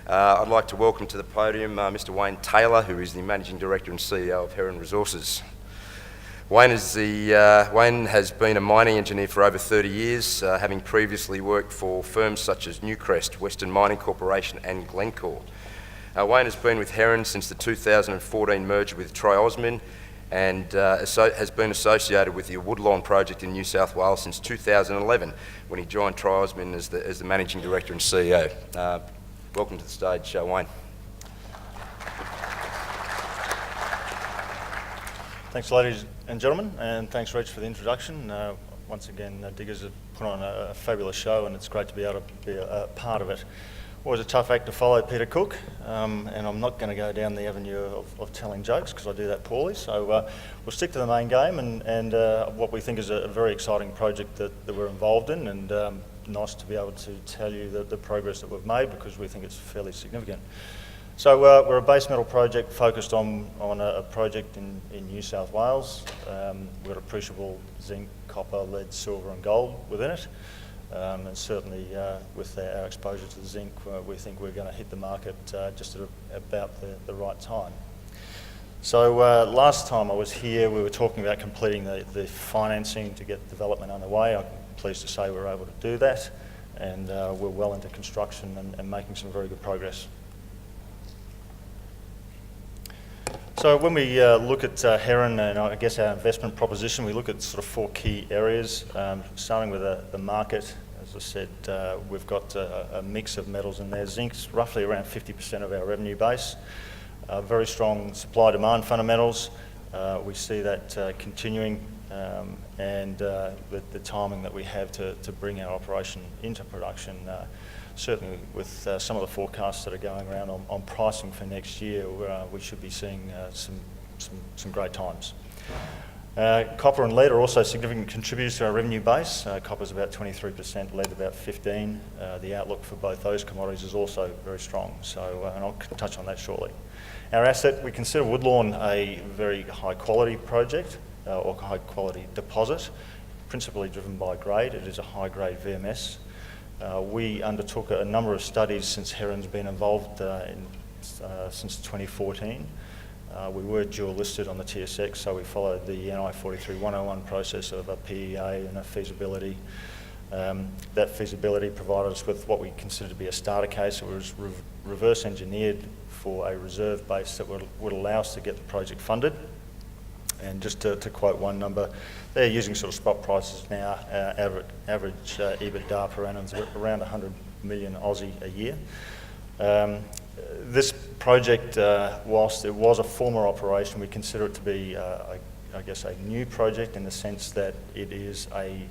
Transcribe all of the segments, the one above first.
I'd like to welcome to the podium Mr. Wayne Taylor, who is the Managing Director and CEO of Heron Resources. Wayne has been a mining engineer for over 30 years, having previously worked for firms such as Newcrest, Western Mining Corporation and Glencore. Wayne has been with Heron since the 2014 merger with Triosmin and has been associated with the Woodlawn project in New South Wales since 2011 when he joined Triosmin as the Managing Director and CEO. Welcome to the stage, Wayne. Thanks, ladies and gentlemen, and thanks, Reg, for the introduction. Once again, Diggers have put on a fabulous show, and it's great to be able to be a part of it. Always a tough act to follow, Peter Cook, and I'm not going to go down the avenue of telling jokes because I do that poorly. So we'll stick to the main game and what we think is a very exciting project that we're involved in, and nice to be able to tell you the progress that we've made because we think it's fairly significant. So we're a base metal project focused on a project in New South Wales. We've got appreciable zinc, copper, lead, silver and gold within it. And certainly with our exposure to the zinc, we think we're going to hit the market just at about the right time. So last time I was here, we were talking about completing the financing to get development underway. I'm pleased to say we're able to do that, and we're well into construction and making some very good progress. So when we look at Heron and I guess our investment proposition, we look at sort of four key areas, starting with the market. As I said, we've got a mix of metals in there. Zinc's roughly around 50% of our revenue base. Very strong supply-demand fundamentals. We see that continuing and the timing that we have to bring our operation into production. Certainly with some of the forecasts that are going around on pricing for next year, we should be seeing some great times. Copper and lead are also significant contributors to our revenue base. Copper's about 23%, lead about 15%. The outlook for both those commodities is also very strong, so and I'll touch on that shortly. Our asset, we consider Woodlawn a very high quality project or high quality deposit, principally driven by grade. It is a high grade VMS. We undertook a number of studies since Heron's been involved since 2014. We were dual listed on the TSX, so we followed the NI 43-101 process of a PEA and a feasibility. That feasibility provided us with what we consider to be a starter case. It was reverse engineered for a reserve base that would allow us to get the project funded. And just to quote one number, they're using sort of spot prices now, average EBITDA per annum is around 100 million Aussie a year. This project, whilst it was a former operation, we consider it to be, I guess, a new project in the sense that it is a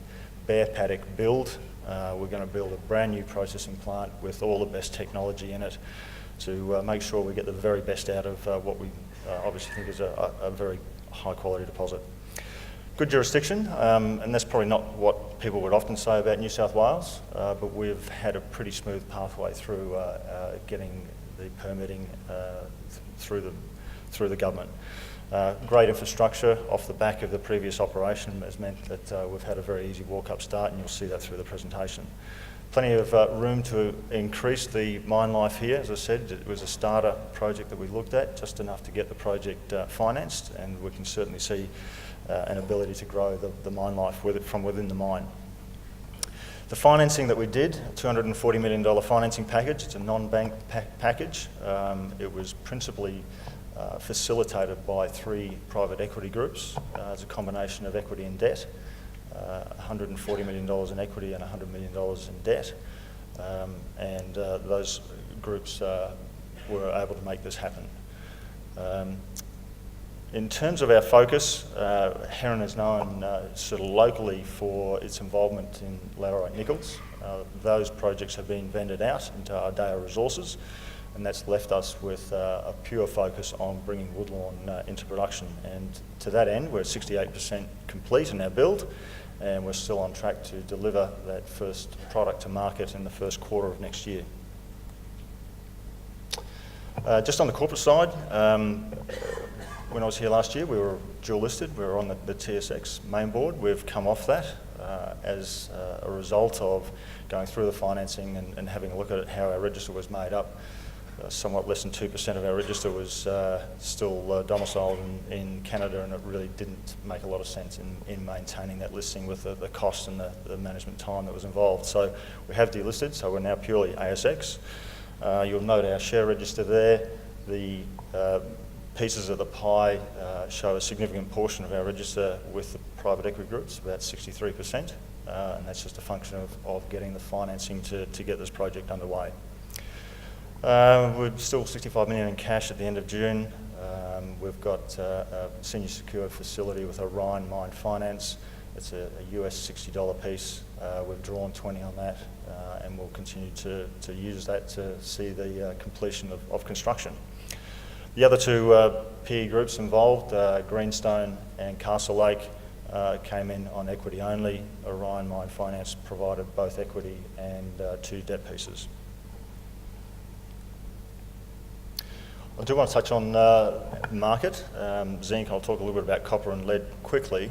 bare paddock build. We're going to build a brand new processing plant with all the best technology in it to make sure we get the very best out of what we obviously think is a very high quality deposit. Good jurisdiction, and that's probably not what people would often say about New South Wales, but we've had a pretty smooth pathway through getting the permitting through the government. Great infrastructure off the back of the previous operation has meant that we've had a very easy walk-up start, and you'll see that through the presentation. Plenty of room to increase the mine life here. As I said, it was a starter project that we looked at, just enough to get the project financed, and we can certainly see an ability to grow the mine life from within the mine. The financing that we did, a $240 million financing package, it's a non-bank package. It was principally facilitated by 3 private equity groups. It's a combination of equity and debt. $140 million in equity and $100 million in debt, and those groups were able to make this happen. In terms of our focus, Heron is known sort of locally for its involvement in laterite nickels. Those projects have been vended out into Ardea Resources, and that's left us with a pure focus on bringing Woodlawn into production. And to that end, we're 68% complete in our build, and we're still on track to deliver that first product to market in the first quarter of next year. Just on the corporate side, when I was here last year, we were dual listed. We were on the TSX main board. We've come off that as a result of going through the financing and having a look at how our register was made up. somewhat less than 2% of our register was still domiciled in Canada, and it really didn't make a lot of sense in maintaining that listing with the cost and the management time that was involved. So we have delisted, so we're now purely ASX. You'll note our share register there. The pieces of the pie show a significant portion of our register with the private equity groups, about 63%, and that's just a function of getting the financing to get this project underway. We're still 65 million in cash at the end of June. We've got a senior secured facility with Orion Mine Finance. It's a US $60 piece. We've drawn 20 on that, and we'll continue to use that to see the completion of construction. The other two PE groups involved, Greenstone and Castle Lake, came in on equity only. Orion Mine Finance provided both equity and 2 debt pieces. I do want to touch on market. Zinc, I'll talk a little bit about copper and lead quickly,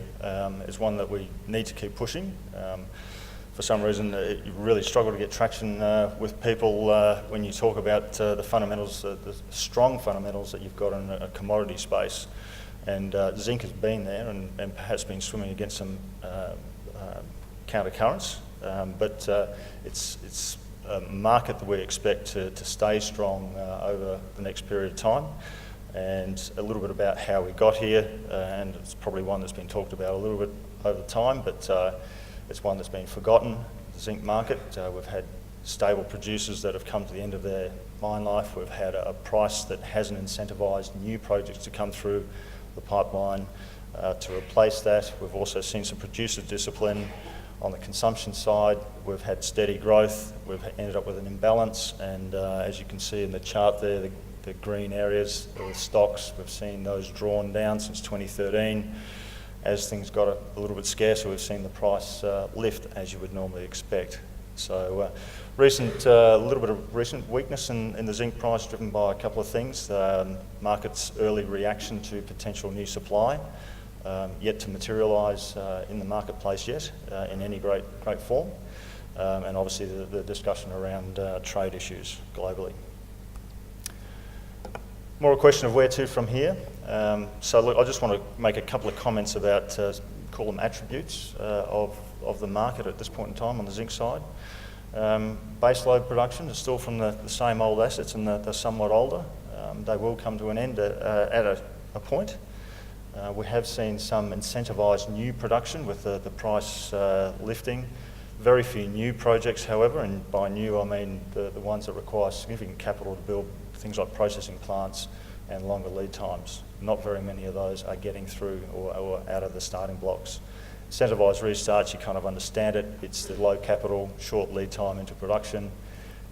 is one that we need to keep pushing. For some reason, you really struggle to get traction with people when you talk about the fundamentals, the strong fundamentals that you've got in a commodity space. And zinc has been there and perhaps been swimming against some countercurrents, but it's a market that we expect to stay strong over the next period of time. And a little bit about how we got here, and it's probably one that's been talked about a little bit over time, but it's one that's been forgotten, the zinc market. We've had stable producers that have come to the end of their mine life. We've had a price that hasn't incentivised new projects to come through the pipeline to replace that. We've also seen some producer discipline. On the consumption side, we've had steady growth. We've ended up with an imbalance, and as you can see in the chart there, the green areas are the stocks. We've seen those drawn down since 2013. As things got a little bit scarcer, we've seen the price lift as you would normally expect. So a little bit of recent weakness in the zinc price, driven by a couple of things. Market's early reaction to potential new supply, yet to materialise in the marketplace yet in any great form, and obviously the discussion around trade issues globally. More a question of where to from here. So look, I just want to make a couple of comments about, call them attributes of the market at this point in time on the zinc side. Base load production is still from the same old assets, and they're somewhat older. They will come to an end at a point. We have seen some incentivised new production with the price lifting. Very few new projects, however, and by new I mean the ones that require significant capital to build, things like processing plants and longer lead times. Not very many of those are getting through or out of the starting blocks. Incentivised restarts, you kind of understand it. It's the low capital, short lead time into production.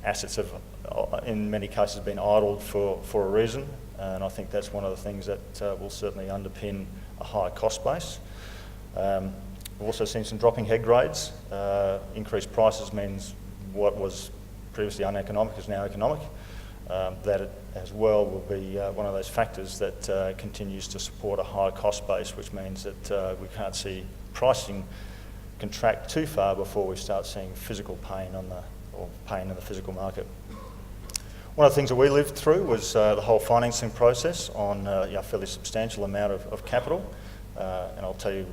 Assets have, in many cases, been idled for a reason, and I think that's one of the things that will certainly underpin a higher cost base. We've also seen some dropping head grades. Increased prices means what was previously uneconomic is now economic. That as well will be one of those factors that continues to support a higher cost base, which means that we can't see pricing contract too far before we start seeing physical pain pain in the physical market. One of the things that we lived through was the whole financing process on a fairly substantial amount of capital, and I'll tell you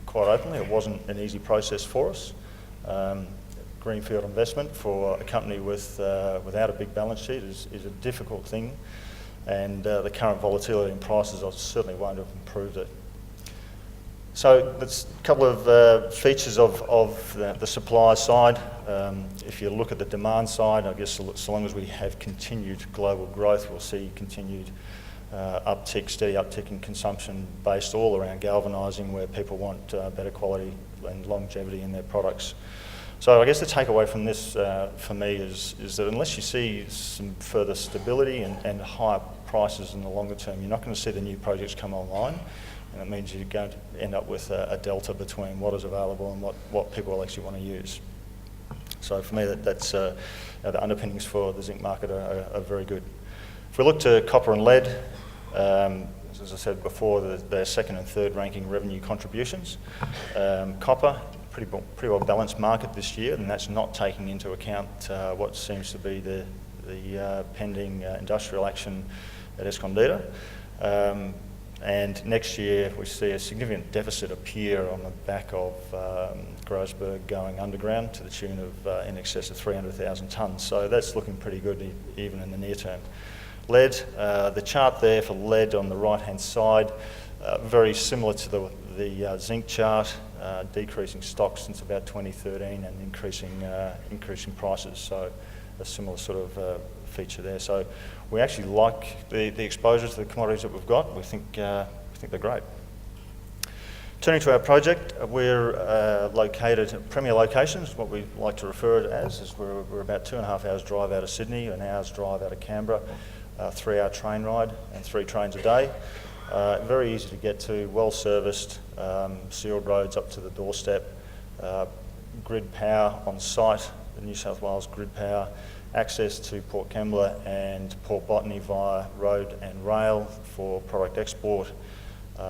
quite openly, it wasn't an easy process for us. Greenfield investment for a company without a big balance sheet is a difficult thing, and the current volatility in prices certainly won't have improved it. So that's a couple of features of the supply side. If you look at the demand side, I guess so long as we have continued global growth, we'll see continued steady uptick in consumption based all around galvanising, where people want better quality and longevity in their products. So I guess the takeaway from this for me is that unless you see some further stability and higher prices in the longer term, you're not going to see the new projects come online, and it means you're going to end up with a delta between what is available and what people actually want to use. So for me, that's the underpinnings for the zinc market are very good. If we look to copper and lead, as I said before, they're second and third ranking revenue contributions. Copper, pretty well balanced market this year, and that's not taking into account what seems to be the the pending industrial action at Escondida. And next year we see a significant deficit appear on the back of Groesberg going underground to the tune of in excess of 300,000 tonnes. So that's looking pretty good even in the near term. Lead, the chart there for lead on the right hand side, very similar to the zinc chart, decreasing stocks since about 2013 and increasing prices. So a similar sort of feature there. So we actually like the exposure to the commodities that we've got. We think they're great. Turning to our project, we're located at premier locations. What we like to refer it as is we're about 2.5 hours drive out of Sydney, an hour's drive out of Canberra, 3-hour train ride and 3 trains a day. Very easy to get to, well serviced, sealed roads up to the doorstep, grid power on site, the New South Wales grid power, access to Port Kembla and Port Botany via road and rail for product export.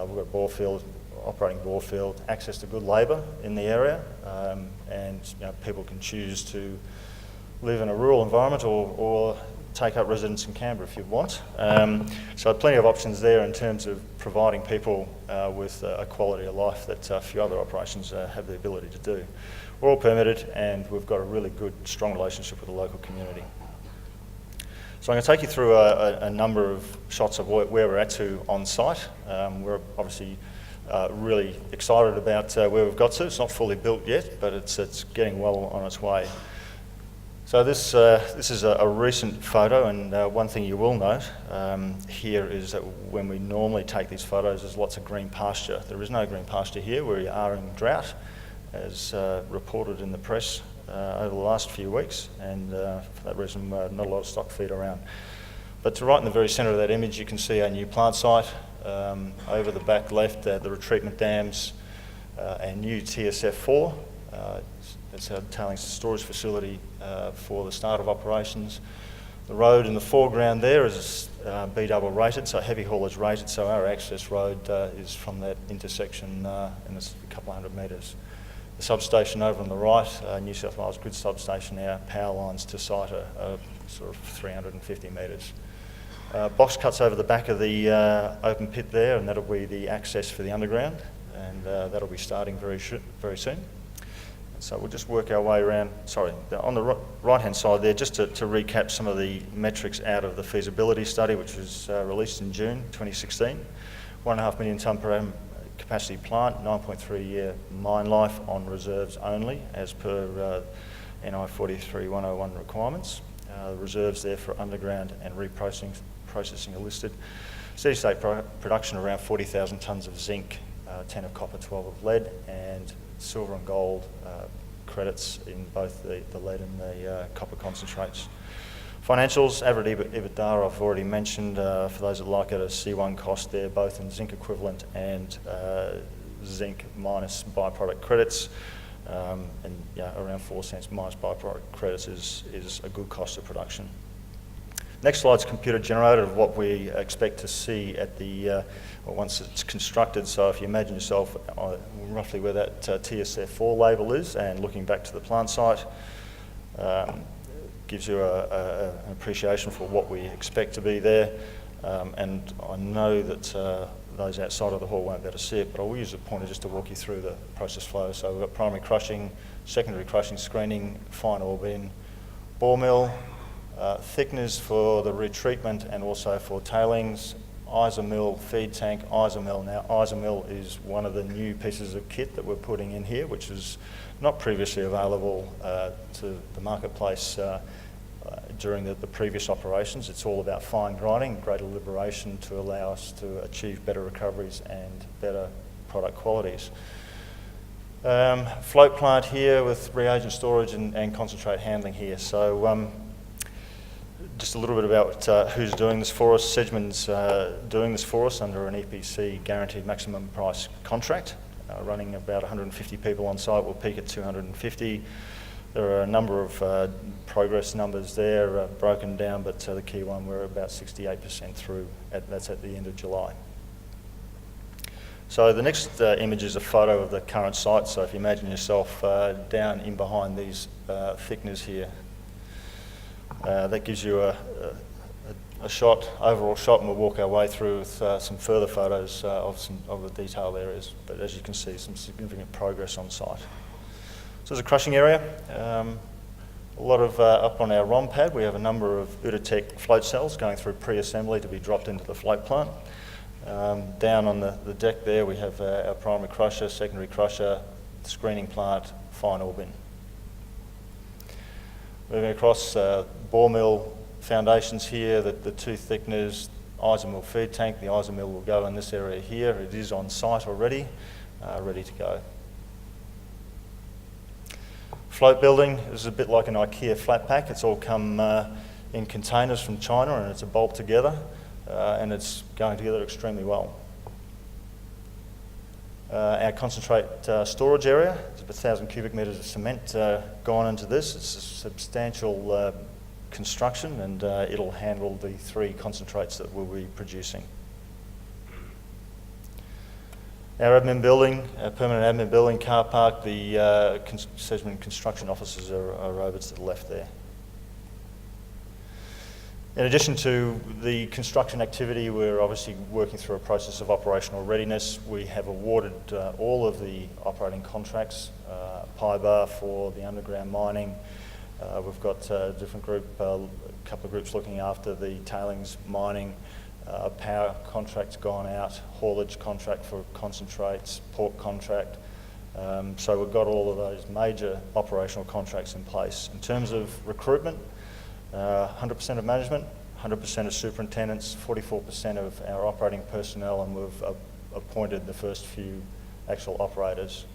We've got operating bore field, access to good labour in the area, and people can choose to live in a rural environment or take up residence in Canberra if you want. So plenty of options there in terms of providing people with a quality of life that a few other operations have the ability to do. We're all permitted and we've got a really good, strong relationship with the local community. So I'm going to take you through a number of shots of where we're at to on site. We're obviously really excited about where we've got to. It's not fully built yet, but it's getting well on its way. So this is a recent photo, and one thing you will note here is that when we normally take these photos, there's lots of green pasture. There is no green pasture here. We are in drought, as reported in the press over the last few weeks, and for that reason, not a lot of stock feed around. But to right in the very centre of that image, you can see our new plant site. Over the back left, the retreatment dams, and new TSF4. It's our tailings storage facility for the start of operations. The road in the foreground there is B double rated, so heavy haulage rated, so our access road is from that intersection, and it's a couple hundred metres. The substation over on the right, New South Wales grid substation, our power lines to site are sort of 350 metres. Box cuts over the back of the open pit there, and that'll be the access for the underground, and that'll be starting very soon. So we'll just work our way around. On the right-hand side there, just to recap some of the metrics out of the feasibility study, which was released in June 2016. 1.5 million tonne per annum capacity plant, 9.3-year mine life on reserves only, as per NI 43-101 requirements. The reserves there for underground and reprocessing are listed. Steady state production around 40,000 tonnes of zinc, 10 of copper, 12 of lead, and silver and gold credits in both the lead and the copper concentrates. Financials, average EBITDA I've already mentioned. For those that like it, a C1 cost there, both in zinc equivalent and zinc minus byproduct credits. And around 4 cents minus byproduct credits is a good cost of production. Next slide's computer generated of what we expect to see at the once it's constructed. So if you imagine yourself roughly where that TSF4 label is, and looking back to the plant site, gives you an appreciation for what we expect to be there. And I know that those outside of the hall won't be able to see it, but I will use a pointer just to walk you through the process flow. So we've got primary crushing, secondary crushing, screening, fine ore bin, bore mill, thickeners for the retreatment and also for tailings, isomill, feed tank, isomill. Now, isomill is one of the new pieces of kit that we're putting in here, which is not previously available to the marketplace during the previous operations. It's all about fine grinding, greater liberation to allow us to achieve better recoveries and better product qualities. Float plant here with reagent storage and concentrate handling here. So just a little bit about who's doing this for us. Sedgman's doing this for us under an EPC guaranteed maximum price contract, running about 150 people on site. We'll peak at 250. There are a number of progress numbers there broken down, but the key one, we're about 68% through. That's at the end of July. So the next image is a photo of the current site. So if you imagine yourself down in behind these thickeners here. That gives you a overall shot, and we'll walk our way through with some further photos of the detailed areas. But as you can see, some significant progress on site. So there's a crushing area. A lot of, up on our ROM pad, we have a number of Udatech float cells going through pre-assembly to be dropped into the float plant. Down on the deck there, we have our primary crusher, secondary crusher, screening plant, fine ore bin. Moving across, bore mill foundations here, the two thickeners, isomill feed tank. The isomill will go in this area here. It is on site already, ready to go. Float building is a bit like an IKEA flat pack. It's all come in containers from China, and it's a bolt together, and it's going together extremely well. Our concentrate storage area, there's about 1,000 cubic metres of cement gone into this. It's a substantial construction, and it'll handle the 3 concentrates that we'll be producing. Our admin building, our permanent admin building, car park, the Sedgman construction offices are over to the left there. In addition to the construction activity, we're obviously working through a process of operational readiness. We have awarded all of the operating contracts, PYBAR for the underground mining. We've got a different group, a couple of groups looking after the tailings mining. Power contract's gone out, haulage contract for concentrates, port contract. So we've got all of those major operational contracts in place. In terms of recruitment, 100% of management, 100% of superintendents, 44% of our operating personnel, and we've appointed the first few actual operators.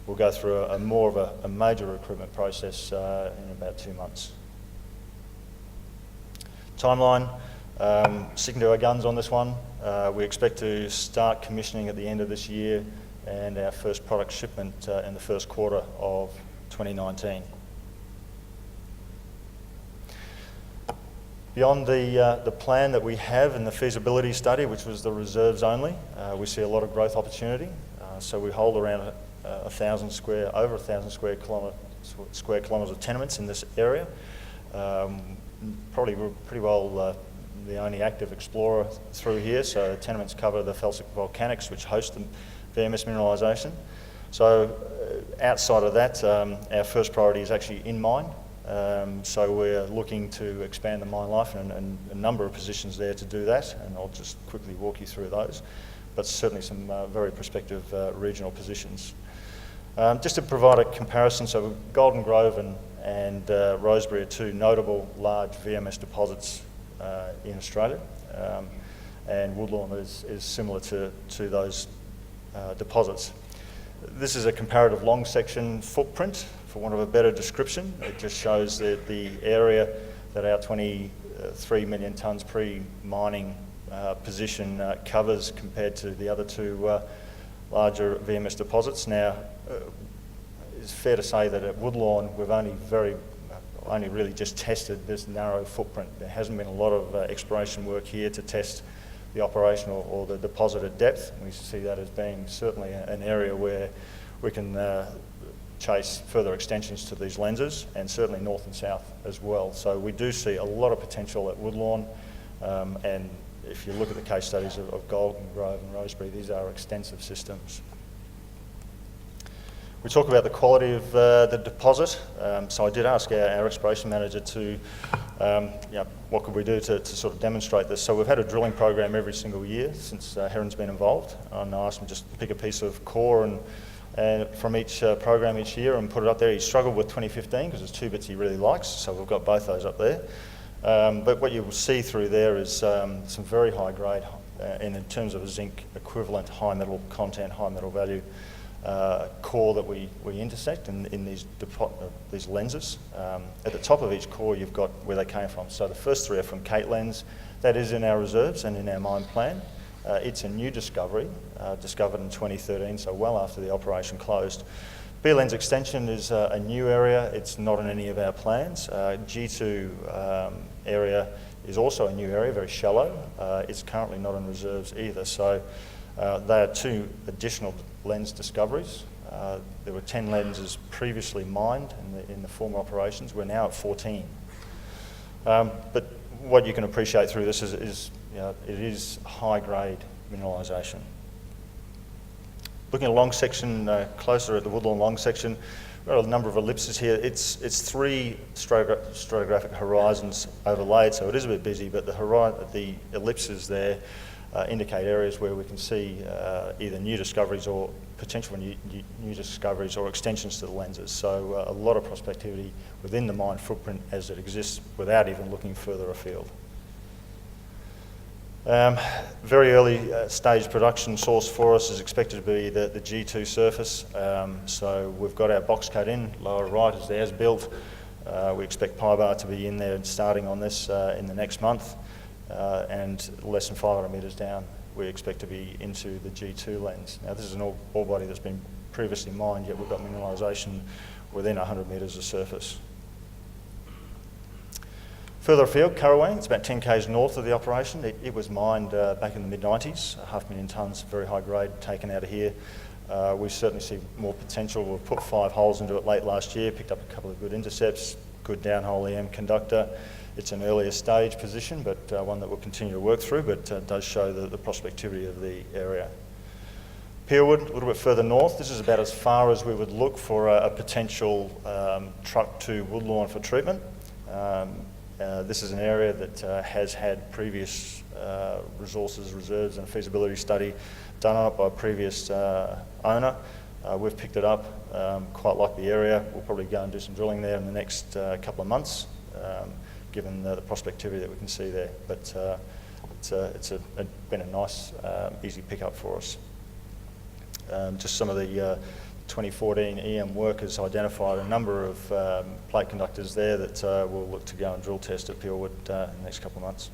We'll go through more of a major recruitment process in about 2 months. Timeline. Sticking to our guns on this one. We expect to start commissioning at the end of this year, and our first product shipment in the first quarter of 2019. Beyond the plan that we have in the feasibility study, which was the reserves only, we see a lot of growth opportunity. So we hold around over 1,000 square kilometres of tenements in this area. Probably pretty well the only active explorer through here. So tenements cover the felsic volcanics, which host the VMS mineralisation. So outside of that, our first priority is actually in mine. So we're looking to expand the mine life, and a number of positions there to do that, and I'll just quickly walk you through those. But certainly some very prospective regional positions. Just to provide a comparison, so Golden Grove and Rosebery are 2 notable large VMS deposits in Australia, and Woodlawn is similar to those deposits. This is a comparative long section footprint, for want of a better description. It just shows the area that our 23 million tonnes pre-mining position covers compared to the other 2 larger VMS deposits. Now, it's fair to say that at Woodlawn we've only really just tested this narrow footprint. There hasn't been a lot of exploration work here to test the operational or the deposit at depth. We see that as being certainly an area where we can chase further extensions to these lenses, and certainly north and south as well. So we do see a lot of potential at Woodlawn, and if you look at the case studies of Golden Grove and Rosebery, these are extensive systems. We talk about the quality of the deposit. So I did ask our exploration manager to, what could we do to sort of demonstrate this. So we've had a drilling program every single year since Heron's been involved. And I asked him just to pick a piece of core and from each program each year and put it up there. He struggled with 2015 because there's 2 bits he really likes, so we've got both those up there. But what you will see through there is some very high grade, and in terms of a zinc equivalent, high metal content, high metal value core that we intersect in these lenses. At the top of each core you've got where they came from. So the first 3 are from Kate Lens. That is in our reserves and in our mine plan. It's a new discovery, discovered in 2013, so well after the operation closed. B-Lens extension is a new area. It's not in any of our plans. G2 area is also a new area, very shallow. It's currently not in reserves either. So they are 2 additional lens discoveries. There were 10 lenses previously mined in the former operations. We're now at 14. But what you can appreciate through this is it is high-grade mineralisation. Looking at a long section, closer at the Woodlawn long section, we've got a number of ellipses here. It's three stratigraphic horizons overlaid, so it is a bit busy, but the ellipses there indicate areas where we can see either new discoveries or potential new discoveries or extensions to the lenses. So a lot of prospectivity within the mine footprint as it exists without even looking further afield. Very early stage production source for us is expected to be the G2 surface. So we've got our box cut in, lower right is the as-built. We expect Pybar to be in there and starting on this in the next month. And less than 500 metres down, we expect to be into the G2 lens. Now this is an ore body that's been previously mined, yet we've got mineralisation within 100 metres of surface. Further afield, Currawang, it's about 10 k's north of the operation. It was mined back in the mid-90s, 500,000 tonnes, very high grade, taken out of here. We certainly see more potential. We've put 5 holes into it late last year, picked up a couple of good intercepts, good downhole EM conductor. It's an earlier stage position, but one that we'll continue to work through, but does show the prospectivity of the area. Peerwood, a little bit further north. This is about as far as we would look for a potential truck to Woodlawn for treatment. This is an area that has had previous resources, reserves and feasibility study done on it by a previous owner. We've picked it up, quite like the area. We'll probably go and do some drilling there in the next couple of months, given the prospectivity that we can see there. But it's been a nice, easy pickup for us. Just some of the 2014 EM work has identified a number of plate conductors there that we'll look to go and drill test at Peelwood in the next couple of months.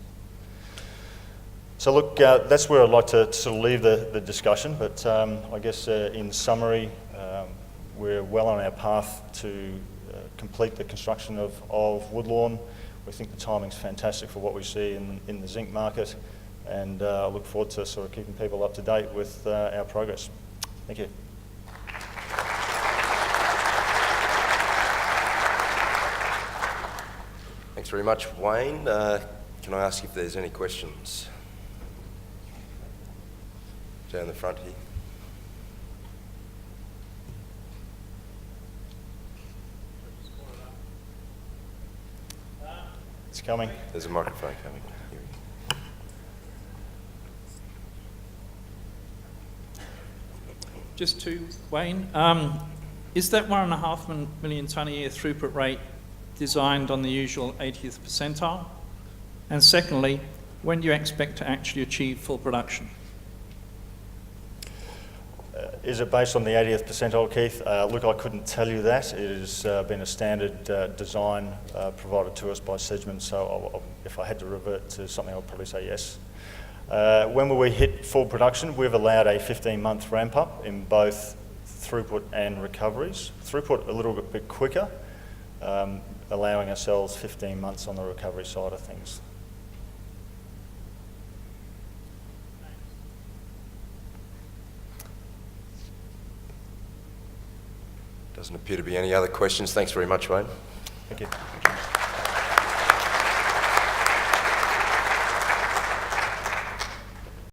So look, that's where I'd like to sort of leave the discussion, but I guess in summary, we're well on our path to complete the construction of Woodlawn. We think the timing's fantastic for what we see in the zinc market, and I look forward to sort of keeping people up to date with our progress. Thank you. Thanks very much, Wayne. Can I ask if there's any questions? Down the front here. It's coming. There's a microphone coming. Just to Wayne, is that 1.5 million tonne a year throughput rate designed on the usual 80th percentile? And secondly, when do you expect to actually achieve full production? Is it based on the 80th percentile, Keith? Look, I couldn't tell you that. It has been a standard design provided to us by Sedgman, so if I had to revert to something, I'd probably say yes. When will we hit full production? We've allowed a 15-month ramp up in both throughput and recoveries. Throughput a little bit quicker, allowing ourselves 15 months on the recovery side of things. Doesn't appear to be any other questions. Thanks very much, Wayne. Thank you.